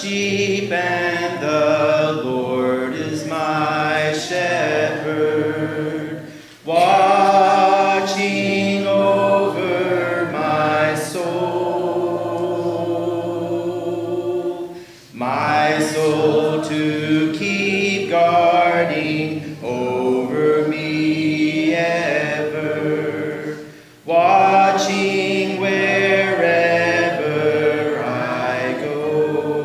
sheep, and the Lord is my shepherd, watching over my soul to keep guarding over me ever, watching wherever I go.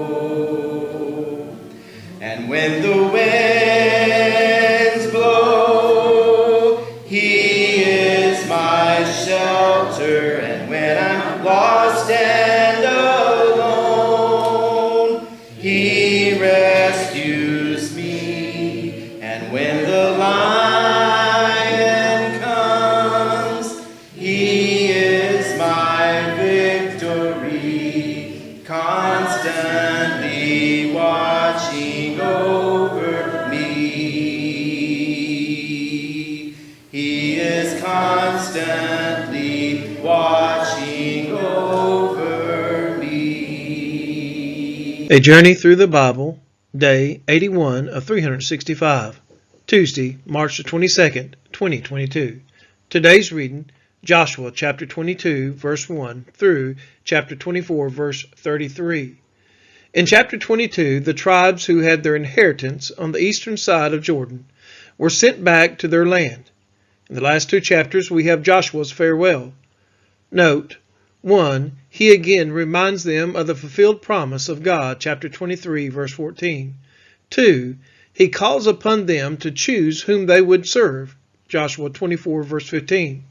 And when the winds blow, He is my shelter, and when I'm lost and alone, He rescues me. And when the lion comes, He is my victory, constantly watching over me. He is constantly watching over me. A Journey Through the Bible, Day 81 of 365, Tuesday, March the 22nd, 2022. Today's reading, Joshua chapter 22, verse 1 through chapter 24, verse 33. In chapter 22, the tribes who had their inheritance on the eastern side of Jordan were sent back to their land. In the last two chapters, we have Joshua's farewell. Note, 1. He again reminds them of the fulfilled promise of God, chapter 23, verse 14. 2. He calls upon them to choose whom they would serve, Joshua 24, verse 15.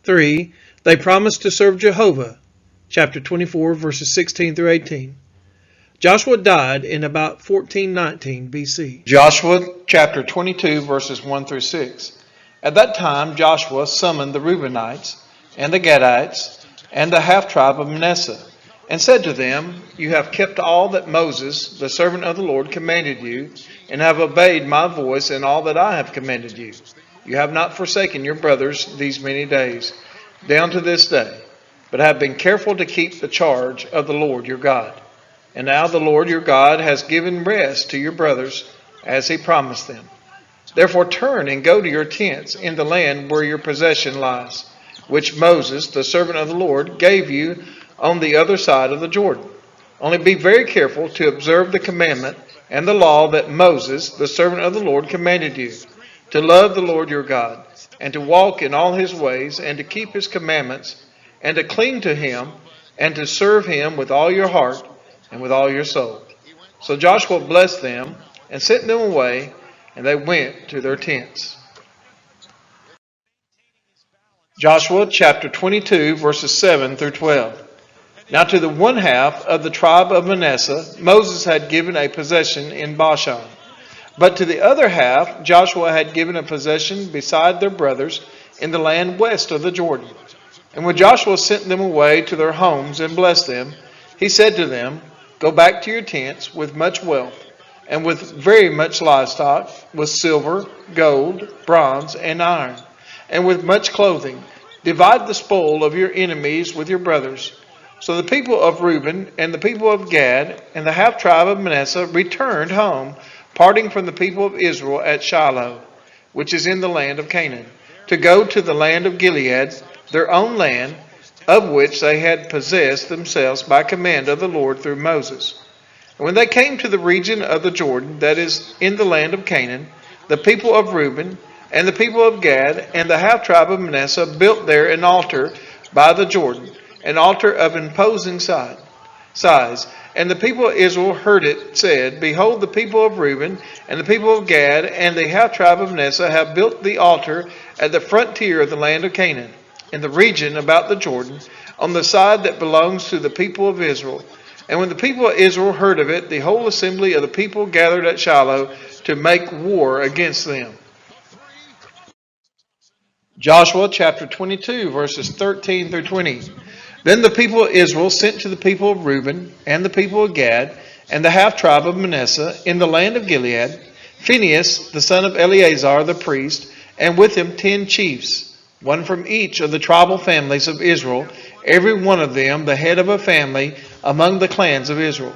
3. They promise to serve Jehovah, chapter 24, verses 16 through 18. Joshua died in about 1419 BC. Joshua chapter 22, verses 1 through 6. At that time Joshua summoned the Reubenites and the Gadites and the half-tribe of Manasseh, and said to them, You have kept all that Moses, the servant of the Lord, commanded you, and have obeyed my voice in all that I have commanded you. You have not forsaken your brothers these many days, down to this day, but have been careful to keep the charge of the Lord your God. And now the Lord your God has given rest to your brothers, as he promised them. Therefore turn and go to your tents in the land where your possession lies, which Moses, the servant of the Lord, gave you on the other side of the Jordan. Only be very careful to observe the commandment and the law that Moses, the servant of the Lord, commanded you, to love the Lord your God, and to walk in all his ways, and to keep his commandments, and to cling to him, and to serve him with all your heart and with all your soul. So Joshua blessed them and sent them away, and they went to their tents. Joshua chapter 22, verses 7 through 12. Now to the one half of the tribe of Manasseh, Moses had given a possession in Bashan. But to the other half, Joshua had given a possession beside their brothers in the land west of the Jordan. And when Joshua sent them away to their homes and blessed them, he said to them, Go back to your tents with much wealth, and with very much livestock, with silver, gold, bronze, and iron, and with much clothing. Divide the spoil of your enemies with your brothers. So the people of Reuben and the people of Gad and the half-tribe of Manasseh returned home, parting from the people of Israel at Shiloh, which is in the land of Canaan, to go to the land of Gilead, their own land, of which they had possessed themselves by command of the Lord through Moses. And when they came to the region of the Jordan, that is in the land of Canaan, the people of Reuben and the people of Gad and the half-tribe of Manasseh built there an altar by the Jordan, an altar of imposing size. And the people of Israel heard it said, Behold, the people of Reuben and the people of Gad and the half-tribe of Manasseh have built the altar at the frontier of the land of Canaan, in the region about the Jordan, on the side that belongs to the people of Israel. And when the people of Israel heard of it, the whole assembly of the people gathered at Shiloh to make war against them. Joshua chapter 22, verses 13 through 20. Then the people of Israel sent to the people of Reuben and the people of Gad and the half-tribe of Manasseh in the land of Gilead, Phinehas, the son of Eleazar the priest, and with him 10 chiefs, one from each of the tribal families of Israel, every one of them the head of a family among the clans of Israel.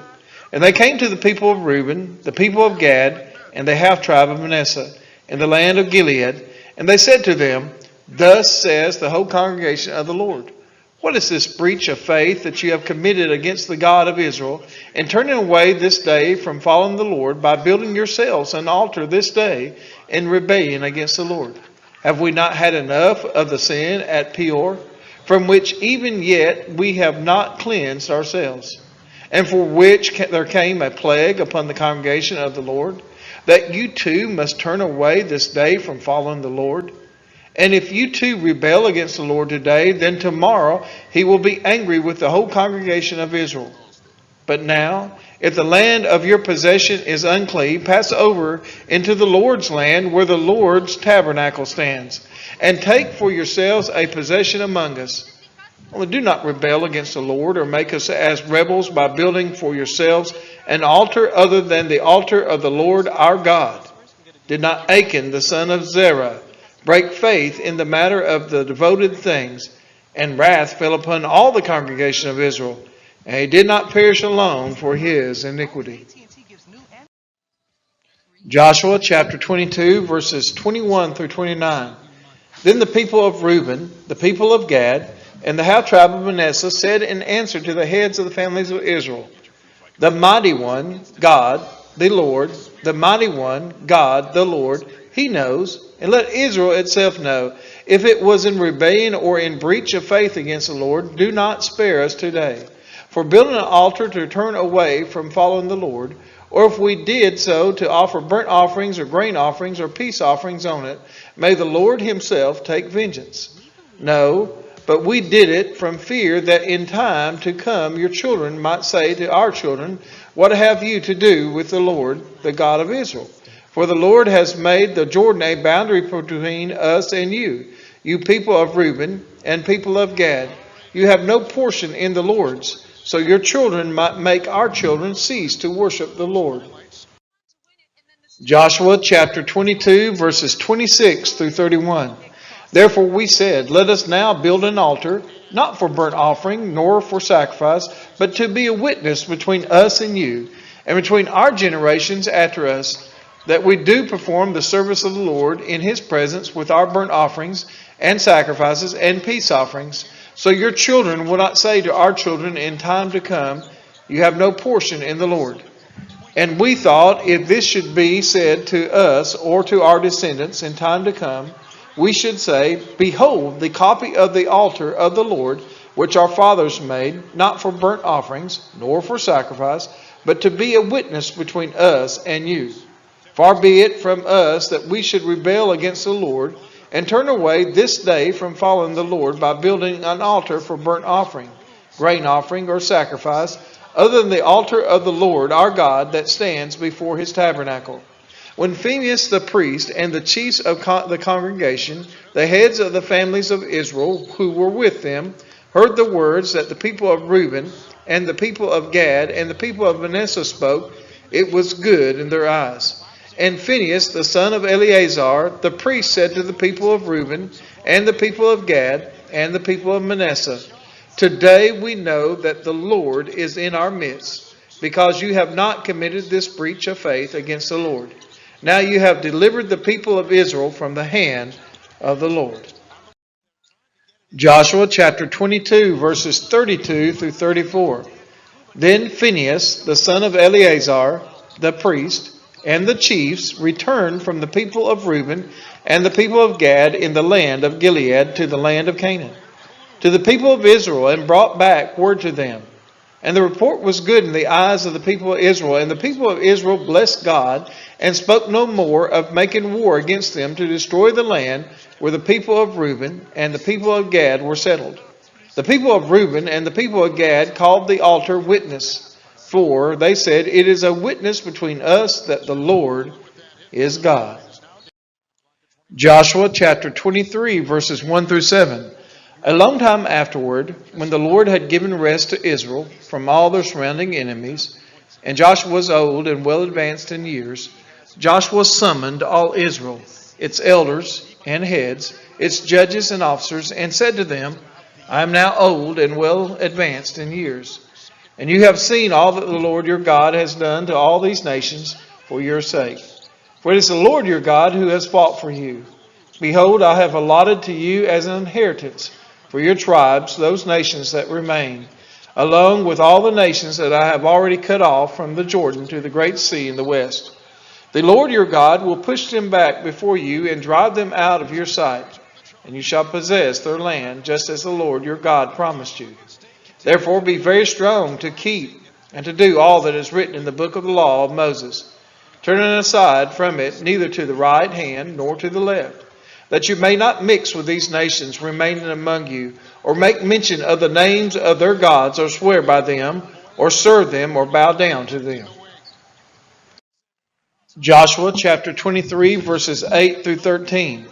And they came to the people of Reuben, the people of Gad, and the half tribe of Manasseh, in the land of Gilead. And they said to them, Thus says the whole congregation of the Lord, What is this breach of faith that you have committed against the God of Israel, in turning away this day from following the Lord, by building yourselves an altar this day in rebellion against the Lord? Have we not had enough of the sin at Peor, from which even yet we have not cleansed ourselves, and for which there came a plague upon the congregation of the Lord, that you too must turn away this day from following the Lord? And if you too rebel against the Lord today, then tomorrow he will be angry with the whole congregation of Israel. But now, if the land of your possession is unclean, pass over into the Lord's land where the Lord's tabernacle stands, and take for yourselves a possession among us. Only do not rebel against the Lord, or make us as rebels by building for yourselves an altar other than the altar of the Lord our God. Did not Achan the son of Zerah break faith in the matter of the devoted things, and wrath fell upon all the congregation of Israel, and he did not perish alone for his iniquity. Joshua chapter 22, verses 21 through 29. Then the people of Reuben, the people of Gad, and the half tribe of Manasseh said in answer to the heads of the families of Israel, The mighty one, God, the Lord, the mighty one, God, the Lord, he knows, and let Israel itself know. If it was in rebellion or in breach of faith against the Lord, do not spare us today. For building an altar to turn away from following the Lord, or if we did so to offer burnt offerings or grain offerings or peace offerings on it, may the Lord himself take vengeance. No, but we did it from fear that in time to come your children might say to our children, What have you to do with the Lord, the God of Israel? For the Lord has made the Jordan a boundary between us and you, you people of Reuben and people of Gad. You have no portion in the Lord's, so your children might make our children cease to worship the Lord. Joshua chapter 22, verses 26 through 31. Therefore we said, Let us now build an altar, not for burnt offering, nor for sacrifice, but to be a witness between us and you, and between our generations after us, that we do perform the service of the Lord in his presence with our burnt offerings and sacrifices and peace offerings. So your children will not say to our children in time to come, You have no portion in the Lord. And we thought, if this should be said to us or to our descendants in time to come, we should say, Behold, the copy of the altar of the Lord, which our fathers made, not for burnt offerings, nor for sacrifice, but to be a witness between us and you. Far be it from us that we should rebel against the Lord, and turn away this day from following the Lord by building an altar for burnt offering, grain offering, or sacrifice, other than the altar of the Lord our God that stands before his tabernacle. When Phinehas the priest and the chiefs of the congregation, the heads of the families of Israel who were with them, heard the words that the people of Reuben and the people of Gad and the people of Manasseh spoke, it was good in their eyes. And Phinehas, the son of Eleazar, the priest, said to the people of Reuben and the people of Gad and the people of Manasseh, Today we know that the Lord is in our midst, because you have not committed this breach of faith against the Lord. Now you have delivered the people of Israel from the hand of the Lord. Joshua chapter 22, verses 32 through 34. Then Phinehas, the son of Eleazar, the priest, and the chiefs returned from the people of Reuben and the people of Gad in the land of Gilead to the land of Canaan, to the people of Israel, and brought back word to them. And the report was good in the eyes of the people of Israel. And the people of Israel blessed God, and spoke no more of making war against them to destroy the land where the people of Reuben and the people of Gad were settled. The people of Reuben and the people of Gad called the altar Witness, for they said, It is a witness between us that the Lord is God. Joshua chapter 23, verses 1 through 7. A long time afterward, when the Lord had given rest to Israel from all their surrounding enemies, and Joshua was old and well advanced in years, Joshua summoned all Israel, its elders and heads, its judges and officers, and said to them, I am now old and well advanced in years. And you have seen all that the Lord your God has done to all these nations for your sake. For it is the Lord your God who has fought for you. Behold, I have allotted to you as an inheritance for your tribes those nations that remain, along with all the nations that I have already cut off from the Jordan to the great sea in the west. The Lord your God will push them back before you and drive them out of your sight, and you shall possess their land, just as the Lord your God promised you. Therefore be very strong to keep and to do all that is written in the book of the law of Moses, turning aside from it neither to the right hand nor to the left, that you may not mix with these nations remaining among you, or make mention of the names of their gods, or swear by them, or serve them, or bow down to them. Joshua chapter 23, verses 8 through 13.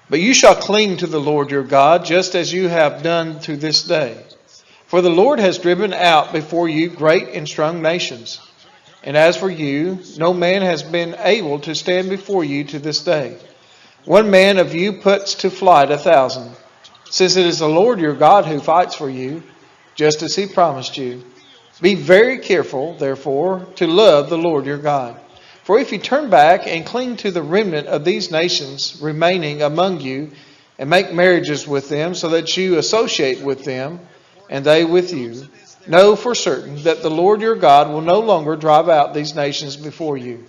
But you shall cling to the Lord your God, just as you have done to this day. For the Lord has driven out before you great and strong nations. And as for you, no man has been able to stand before you to this day. One man of you puts to flight 1,000, since it is the Lord your God who fights for you, just as he promised you. Be very careful, therefore, to love the Lord your God. For if you turn back and cling to the remnant of these nations remaining among you, and make marriages with them, so that you associate with them, and they with you, know for certain that the Lord your God will no longer drive out these nations before you.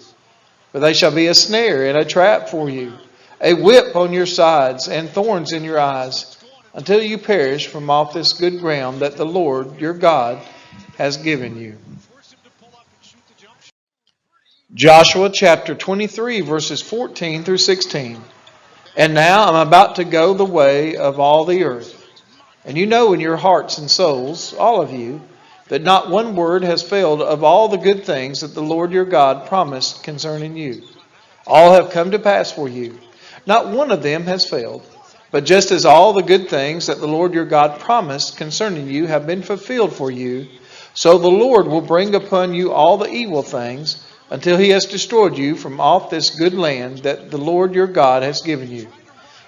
For they shall be a snare and a trap for you, a whip on your sides, and thorns in your eyes, until you perish from off this good ground that the Lord your God has given you. Joshua chapter 23, verses 14 through 16. And now I'm about to go the way of all the earth. And you know in your hearts and souls, all of you, that not one word has failed of all the good things that the Lord your God promised concerning you. All have come to pass for you. Not one of them has failed. But just as all the good things that the Lord your God promised concerning you have been fulfilled for you, so the Lord will bring upon you all the evil things until he has destroyed you from off this good land that the Lord your God has given you.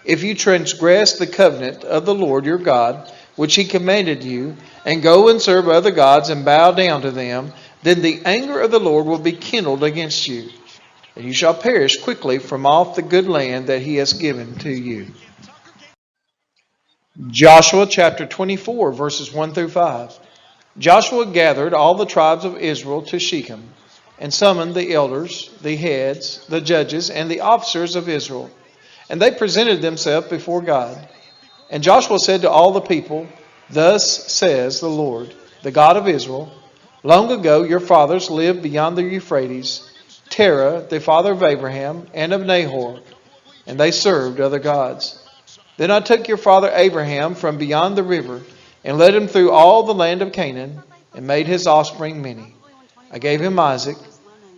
If you transgress the covenant of the Lord your God, which he commanded you, and go and serve other gods and bow down to them, then the anger of the Lord will be kindled against you, and you shall perish quickly from off the good land that he has given to you. Joshua chapter 24, verses 1 through 5. Joshua gathered all the tribes of Israel to Shechem, and summoned the elders, the heads, the judges, and the officers of Israel. And they presented themselves before God. And Joshua said to all the people, Thus says the Lord, the God of Israel, Long ago your fathers lived beyond the Euphrates, Terah, the father of Abraham, and of Nahor, and they served other gods. Then I took your father Abraham from beyond the river, and led him through all the land of Canaan, and made his offspring many. I gave him Isaac,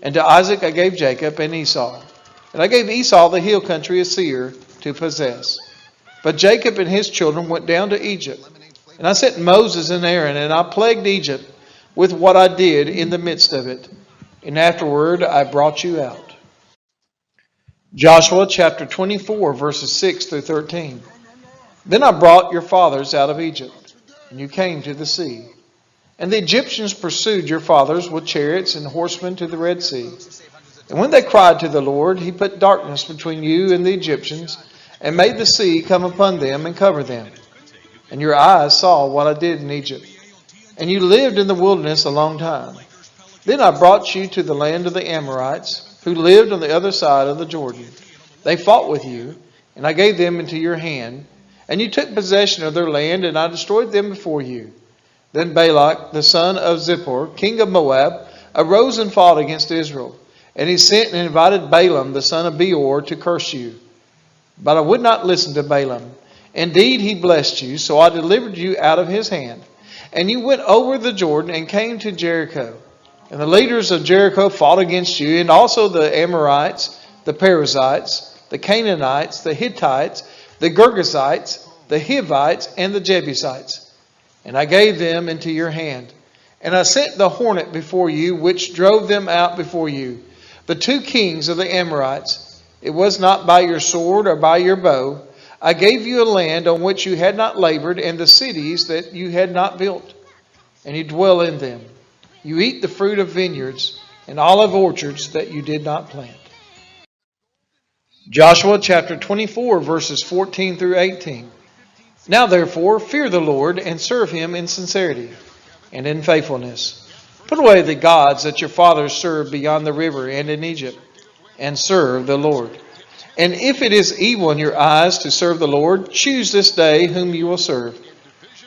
and to Isaac I gave Jacob and Esau. And I gave Esau the hill country of Seir to possess. But Jacob and his children went down to Egypt. And I sent Moses and Aaron, and I plagued Egypt with what I did in the midst of it. And afterward I brought you out. Joshua chapter 24, verses 6 through 13. Then I brought your fathers out of Egypt, and you came to the sea. And the Egyptians pursued your fathers with chariots and horsemen to the Red Sea. And when they cried to the Lord, he put darkness between you and the Egyptians, and made the sea come upon them and cover them. And your eyes saw what I did in Egypt. And you lived in the wilderness a long time. Then I brought you to the land of the Amorites, who lived on the other side of the Jordan. They fought with you, and I gave them into your hand. And you took possession of their land, and I destroyed them before you. Then Balak, the son of Zippor, king of Moab, arose and fought against Israel. And he sent and invited Balaam, the son of Beor, to curse you. But I would not listen to Balaam. Indeed, he blessed you, so I delivered you out of his hand. And you went over the Jordan and came to Jericho. And the leaders of Jericho fought against you, and also the Amorites, the Perizzites, the Canaanites, the Hittites, the Girgashites, the Hivites, and the Jebusites. And I gave them into your hand. And I sent the hornet before you, which drove them out before you, the 2 kings of the Amorites. It was not by your sword or by your bow. I gave you a land on which you had not labored, and the cities that you had not built. And you dwell in them. You eat the fruit of vineyards and olive orchards that you did not plant. Joshua chapter 24, verses 14 through 18. Now therefore, fear the Lord and serve him in sincerity and in faithfulness. Put away the gods that your fathers served beyond the river and in Egypt, and serve the Lord. And if it is evil in your eyes to serve the Lord, choose this day whom you will serve,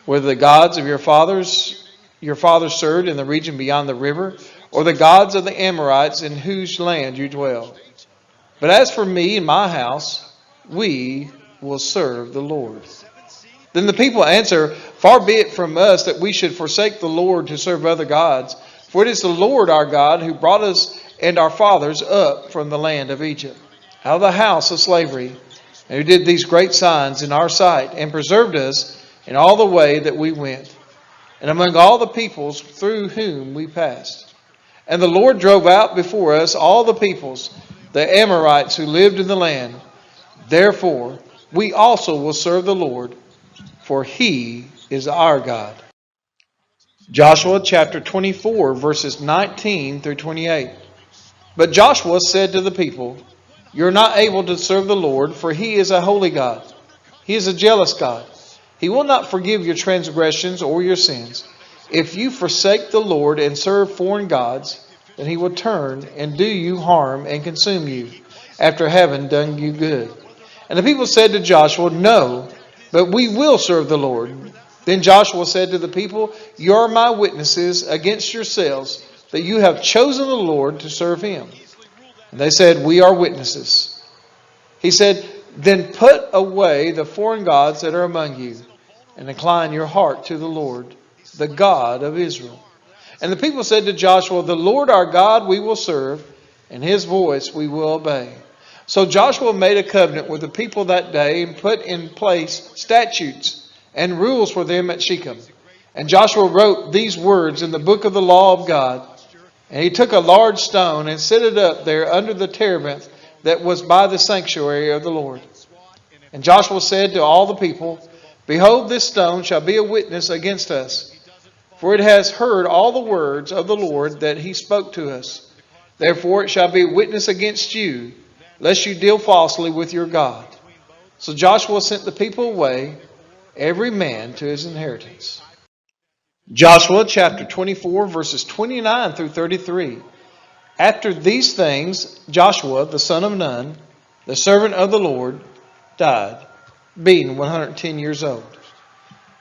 whether the gods of your fathers served in the region beyond the river, or the gods of the Amorites in whose land you dwell. But as for me and my house, we will serve the Lord. Then the people answer, Far be it from us that we should forsake the Lord to serve other gods, for it is the Lord our God who brought us and our fathers up from the land of Egypt, out of the house of slavery, and who did these great signs in our sight, and preserved us in all the way that we went, and among all the peoples through whom we passed. And the Lord drove out before us all the peoples, the Amorites who lived in the land. Therefore, we also will serve the Lord, for he is our God. Joshua chapter 24, verses 19 through 28. But Joshua said to the people, You are not able to serve the Lord, for he is a holy God. He is a jealous God. He will not forgive your transgressions or your sins. If you forsake the Lord and serve foreign gods, then he will turn and do you harm and consume you, after having done you good. And the people said to Joshua, No, but we will serve the Lord. Then Joshua said to the people, You are my witnesses against yourselves, that you have chosen the Lord to serve him. And they said, We are witnesses. He said, Then put away the foreign gods that are among you, and incline your heart to the Lord, the God of Israel. And the people said to Joshua, The Lord our God we will serve, and his voice we will obey. So Joshua made a covenant with the people that day and put in place statutes and rules for them at Shechem. And Joshua wrote these words in the book of the law of God. And he took a large stone and set it up there under the terebinth that was by the sanctuary of the Lord. And Joshua said to all the people, Behold, this stone shall be a witness against us, for it has heard all the words of the Lord that he spoke to us. Therefore it shall be a witness against you, lest you deal falsely with your God. So Joshua sent the people away, every man to his inheritance. Joshua chapter 24, verses 29 through 33. After these things, Joshua, the son of Nun, the servant of the Lord, died, being 110 years old.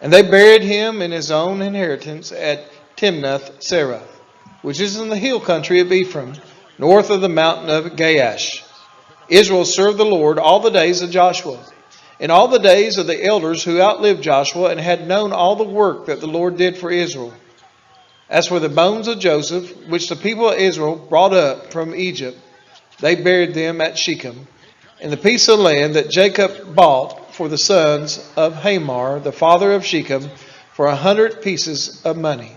And they buried him in his own inheritance at Timnath-Serah, which is in the hill country of Ephraim, north of the mountain of Gaash. Israel served the Lord all the days of Joshua, and all the days of the elders who outlived Joshua and had known all the work that the Lord did for Israel. As for the bones of Joseph, which the people of Israel brought up from Egypt, they buried them at Shechem, in the piece of land that Jacob bought for the sons of Hamor, the father of Shechem, for 100 pieces of money.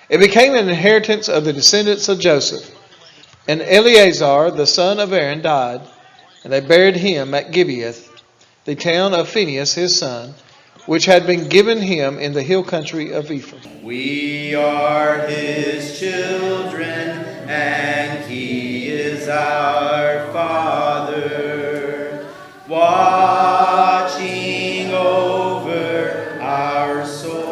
It became an inheritance of the descendants of Joseph. And Eleazar, the son of Aaron, died, and they buried him at Gibeath, the town of Phinehas his son, which had been given him in the hill country of Ephraim. We are his children, and he is our Father, watching over our soul.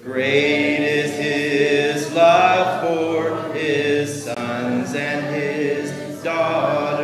Great is his love for his sons and his daughters.